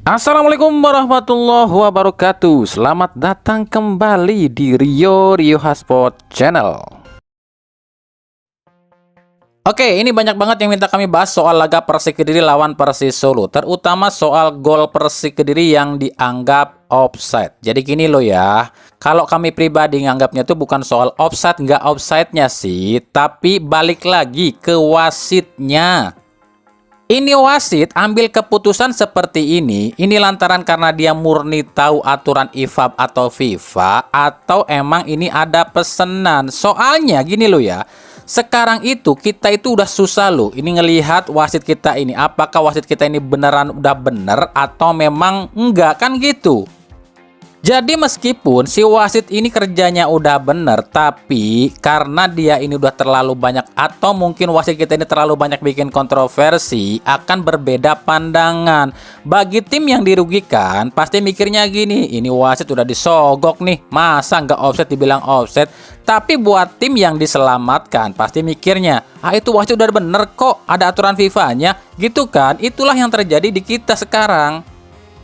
Assalamualaikum warahmatullahi wabarakatuh. Selamat datang kembali di Rio Hotspot Channel. Oke, ini banyak banget yang minta kami bahas soal laga Persik Kediri lawan Persis Solo, terutama soal gol Persik Kediri yang dianggap offside. Jadi gini loh ya, kalau kami pribadi nganggapnya tuh bukan soal offside nggak offside-nya sih, tapi balik lagi ke wasitnya. Ini wasit ambil keputusan seperti ini lantaran karena dia murni tahu aturan IFAB atau FIFA, atau emang ini ada pesanan. Soalnya gini loh ya, sekarang itu kita itu udah susah loh ini ngelihat wasit kita ini, apakah wasit kita ini beneran udah bener atau memang enggak, kan gitu. Jadi meskipun si wasit ini kerjanya udah bener, tapi karena dia ini udah terlalu banyak, atau mungkin wasit kita ini terlalu banyak bikin kontroversi, akan berbeda pandangan. Bagi tim yang dirugikan pasti mikirnya gini, ini wasit udah disogok nih, masa nggak offset dibilang offset. Tapi buat tim yang diselamatkan pasti mikirnya, itu wasit udah bener kok, ada aturan FIFA-nya gitu kan. Itulah yang terjadi di kita sekarang.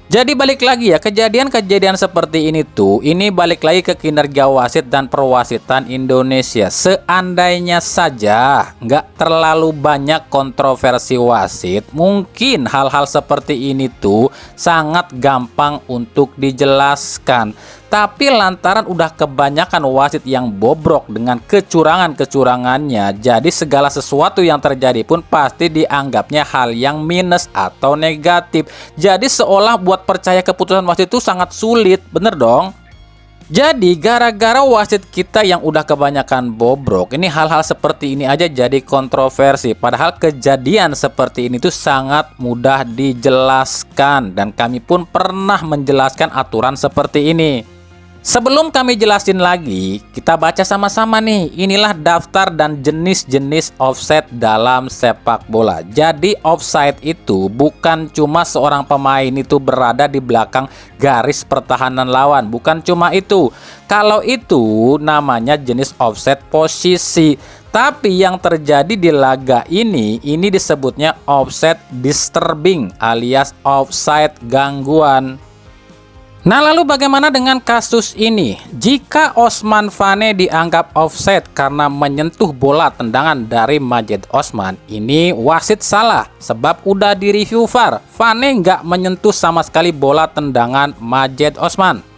Jadi balik lagi ya, kejadian-kejadian seperti ini tuh, ini balik lagi ke kinerja wasit dan perwasitan Indonesia. Seandainya saja nggak terlalu banyak kontroversi wasit, mungkin hal-hal seperti ini tuh sangat gampang untuk dijelaskan. Tapi lantaran udah kebanyakan wasit yang bobrok dengan kecurangan-kecurangannya, jadi segala sesuatu yang terjadi pun pasti dianggapnya hal yang minus atau negatif. Jadi seolah buat percaya keputusan wasit itu sangat sulit, bener dong? Jadi gara-gara wasit kita yang udah kebanyakan bobrok, ini hal-hal seperti ini aja jadi kontroversi. Padahal kejadian seperti ini tuh sangat mudah dijelaskan, dan kami pun pernah menjelaskan aturan seperti ini. Sebelum kami jelasin lagi, kita baca sama-sama nih. Inilah daftar dan jenis-jenis offside dalam sepak bola. Jadi offside itu bukan cuma seorang pemain itu berada di belakang garis pertahanan lawan. Bukan cuma itu. Kalau itu namanya jenis offside posisi. Tapi yang terjadi di laga ini disebutnya offside disturbing alias offside gangguan. Nah, lalu bagaimana dengan kasus ini? Jika Osman Fane dianggap offside karena menyentuh bola tendangan dari Majed Osman, ini wasit salah sebab udah direview VAR. Fane nggak menyentuh sama sekali bola tendangan Majed Osman.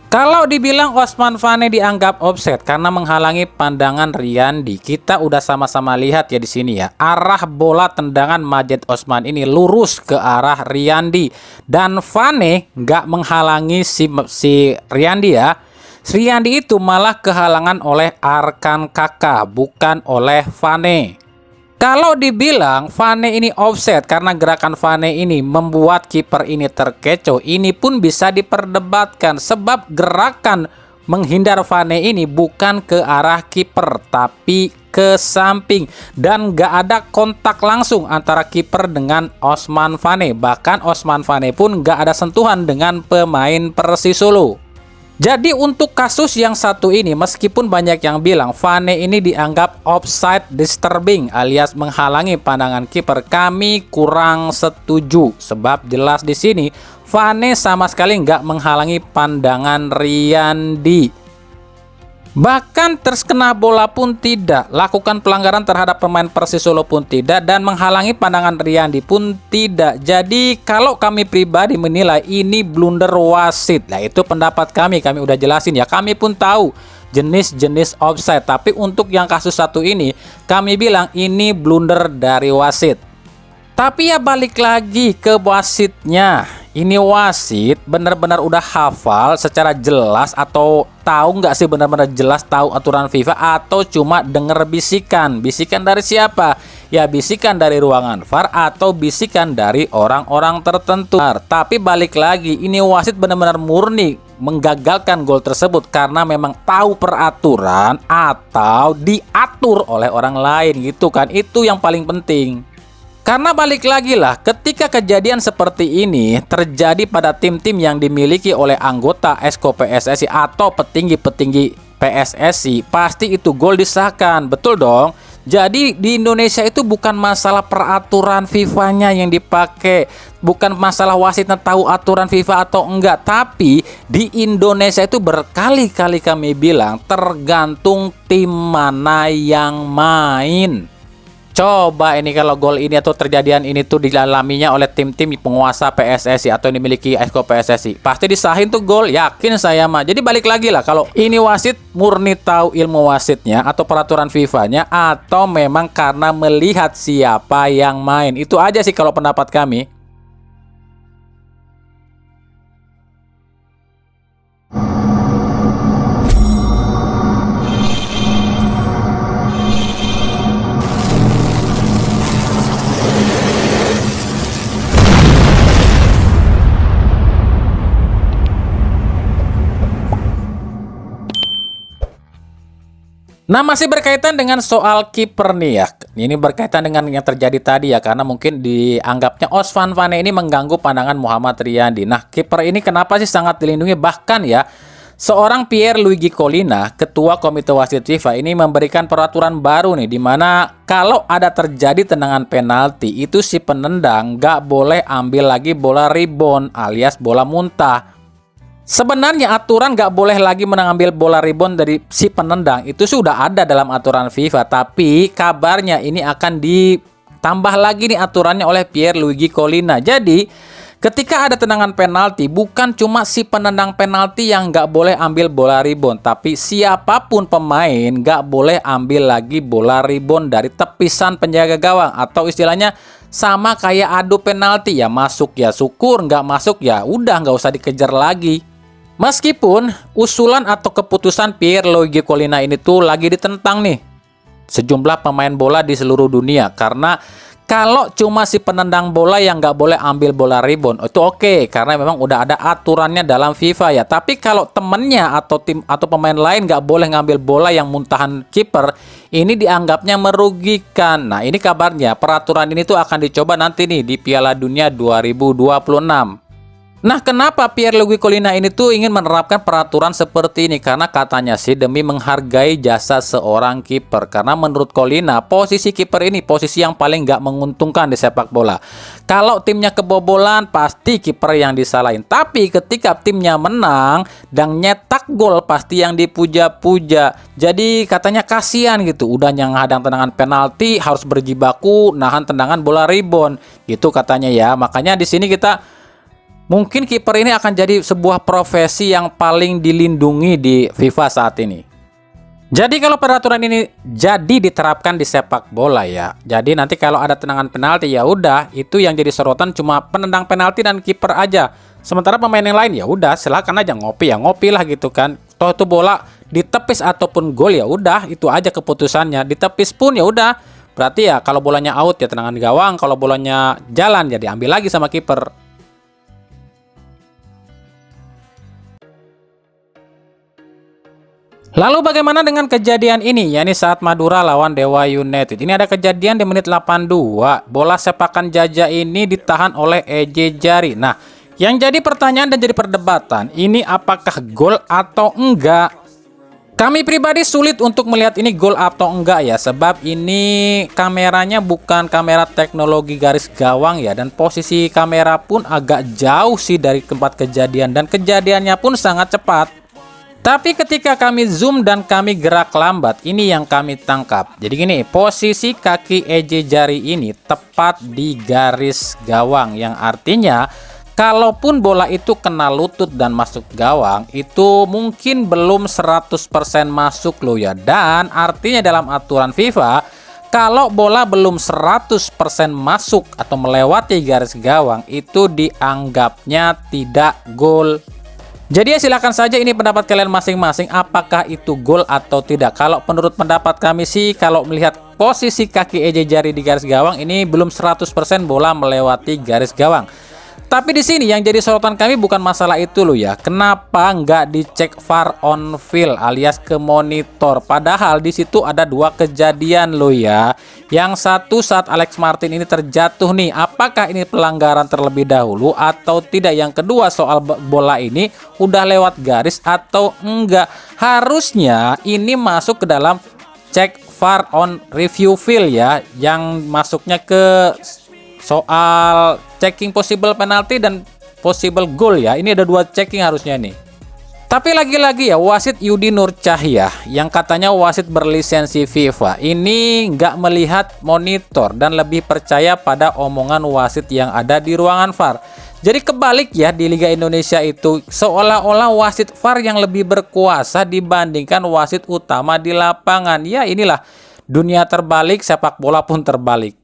Kalau dibilang Osman Fane dianggap offside karena menghalangi pandangan Riyandi, kita udah sama-sama lihat ya di sini ya. Arah bola tendangan Majed Osman ini lurus ke arah Riyandi, dan Fane nggak menghalangi si Riyandi ya. Riyandi itu malah kehalangan oleh Arkan Kakak, bukan oleh Fane. Kalau dibilang Fane ini offset karena gerakan Fane ini membuat kiper ini terkecoh, ini pun bisa diperdebatkan sebab gerakan menghindar Fane ini bukan ke arah kiper tapi ke samping, dan gak ada kontak langsung antara kiper dengan Osman Fane. Bahkan Osman Fane pun gak ada sentuhan dengan pemain Persis Solo. Jadi untuk kasus yang satu ini, meskipun banyak yang bilang Fane ini dianggap offside disturbing alias menghalangi pandangan kiper, kami kurang setuju sebab jelas di sini Fane sama sekali nggak menghalangi pandangan Riyandi. Bahkan terkena bola pun tidak, lakukan pelanggaran terhadap pemain Persis Solo pun tidak, dan menghalangi pandangan Riyandi pun tidak. Jadi kalau kami pribadi menilai ini blunder wasit. Nah, itu pendapat kami udah jelasin ya. Kami pun tahu jenis-jenis offside, tapi untuk yang kasus satu ini kami bilang ini blunder dari wasit. Tapi ya balik lagi ke wasitnya. Ini wasit benar-benar udah hafal secara jelas, atau tahu nggak sih benar-benar jelas tahu aturan FIFA, atau cuma denger bisikan? Bisikan dari siapa? Ya bisikan dari ruangan VAR atau bisikan dari orang-orang tertentu. Tapi balik lagi, ini wasit benar-benar murni menggagalkan gol tersebut karena memang tahu peraturan atau diatur oleh orang lain gitu kan. Itu yang paling penting. Karena balik lagi lah, ketika kejadian seperti ini terjadi pada tim-tim yang dimiliki oleh anggota Esko PSSI atau petinggi-petinggi PSSI, pasti itu gol disahkan, betul dong? Jadi di Indonesia itu bukan masalah peraturan FIFA-nya yang dipakai, bukan masalah wasitnya tahu aturan FIFA atau enggak, tapi di Indonesia itu berkali-kali kami bilang tergantung tim mana yang main. Coba ini kalau gol ini atau terjadian ini tuh dialaminya oleh tim-tim penguasa PSSI atau yang dimiliki exco PSSI, pasti disahin tuh gol, yakin saya mah. Jadi balik lagi lah, kalau ini wasit murni tahu ilmu wasitnya atau peraturan FIFA-nya, atau memang karena melihat siapa yang main. Itu aja sih kalau pendapat kami. Nah, masih berkaitan dengan soal kiper nih ya. Ini berkaitan dengan yang terjadi tadi ya, karena mungkin dianggapnya Osvan Vane ini mengganggu pandangan Muhammad Riyandi. Nah, kiper ini kenapa sih sangat dilindungi? Bahkan ya, seorang Pierluigi Collina, ketua komite wasit FIFA ini memberikan peraturan baru nih, di mana kalau ada terjadi tendangan penalti, itu si penendang nggak boleh ambil lagi bola rebound alias bola muntah. Sebenarnya aturan nggak boleh lagi mengambil bola rebound dari si penendang itu sudah ada dalam aturan FIFA, tapi kabarnya ini akan ditambah lagi nih aturannya oleh Pierluigi Collina. Jadi ketika ada tendangan penalti, bukan cuma si penendang penalti yang nggak boleh ambil bola rebound, tapi siapapun pemain nggak boleh ambil lagi bola rebound dari tepisan penjaga gawang, atau istilahnya sama kayak adu penalti ya, masuk ya syukur, nggak masuk ya udah nggak usah dikejar lagi. Meskipun usulan atau keputusan Pierluigi Collina ini tuh lagi ditentang nih sejumlah pemain bola di seluruh dunia, karena kalau cuma si penendang bola yang nggak boleh ambil bola rebound itu oke, karena memang udah ada aturannya dalam FIFA ya. Tapi kalau temennya atau tim atau pemain lain nggak boleh ngambil bola yang muntahan kiper, ini dianggapnya merugikan. Nah, ini kabarnya peraturan ini tuh akan dicoba nanti nih di Piala Dunia 2026. Nah, kenapa Pierluigi Collina ini tuh ingin menerapkan peraturan seperti ini? Karena katanya sih demi menghargai jasa seorang kiper. Karena menurut Collina, posisi kiper ini posisi yang paling nggak menguntungkan di sepak bola. Kalau timnya kebobolan, pasti kiper yang disalahin. Tapi ketika timnya menang dan nyetak gol, pasti yang dipuja-puja. Jadi katanya kasihan gitu. Udah yang hadang tendangan penalti, harus berjibaku nahan tendangan bola rebound. Gitu katanya ya. Makanya di sini kita mungkin kiper ini akan jadi sebuah profesi yang paling dilindungi di FIFA saat ini. Jadi kalau peraturan ini jadi diterapkan di sepak bola ya, jadi nanti kalau ada tendangan penalti ya udah, itu yang jadi sorotan cuma penendang penalti dan kiper aja. Sementara pemain yang lain ya udah silakan aja ngopi ya ngopi lah gitu kan. Toh itu bola ditepis ataupun gol ya udah, itu aja keputusannya. Ditepis pun ya udah. Berarti ya kalau bolanya out ya tendangan gawang, kalau bolanya jalan ya diambil lagi sama kiper. Lalu bagaimana dengan kejadian ini, yakni saat Madura lawan Dewa United? Ini ada kejadian di menit 82, bola sepakan Jaja ini ditahan oleh EJ Jari. Nah, yang jadi pertanyaan dan jadi perdebatan, ini apakah gol atau enggak? Kami pribadi sulit untuk melihat ini gol atau enggak ya, sebab ini kameranya bukan kamera teknologi garis gawang ya, dan posisi kamera pun agak jauh sih dari tempat kejadian, dan kejadiannya pun sangat cepat. Tapi ketika kami zoom dan kami gerak lambat, ini yang kami tangkap. Jadi gini, posisi kaki EJ Jari ini tepat di garis gawang, yang artinya kalaupun bola itu kena lutut dan masuk gawang, itu mungkin belum 100% masuk loh ya. Dan artinya dalam aturan FIFA, kalau bola belum 100% masuk atau melewati garis gawang, itu dianggapnya tidak gol. Jadi ya silakan saja, ini pendapat kalian masing-masing, apakah itu gol atau tidak. Kalau menurut pendapat kami sih, kalau melihat posisi kaki EJ Jari di garis gawang, ini belum 100% bola melewati garis gawang. Tapi di sini yang jadi sorotan kami bukan masalah itu loh ya. Kenapa nggak dicek VAR on field alias ke monitor? Padahal di situ ada dua kejadian loh ya. Yang satu saat Alex Martin ini terjatuh nih. Apakah ini pelanggaran terlebih dahulu atau tidak? Yang kedua soal bola ini udah lewat garis atau enggak? Harusnya ini masuk ke dalam cek VAR on review field ya, yang masuknya ke soal checking possible penalty dan possible goal ya. Ini ada 2 checking harusnya nih. Tapi lagi-lagi ya, wasit Yudi Nur Cahya yang katanya wasit berlisensi FIFA ini nggak melihat monitor dan lebih percaya pada omongan wasit yang ada di ruangan VAR. Jadi kebalik ya, di Liga Indonesia itu seolah-olah wasit VAR yang lebih berkuasa dibandingkan wasit utama di lapangan. Ya inilah dunia terbalik, sepak bola pun terbalik.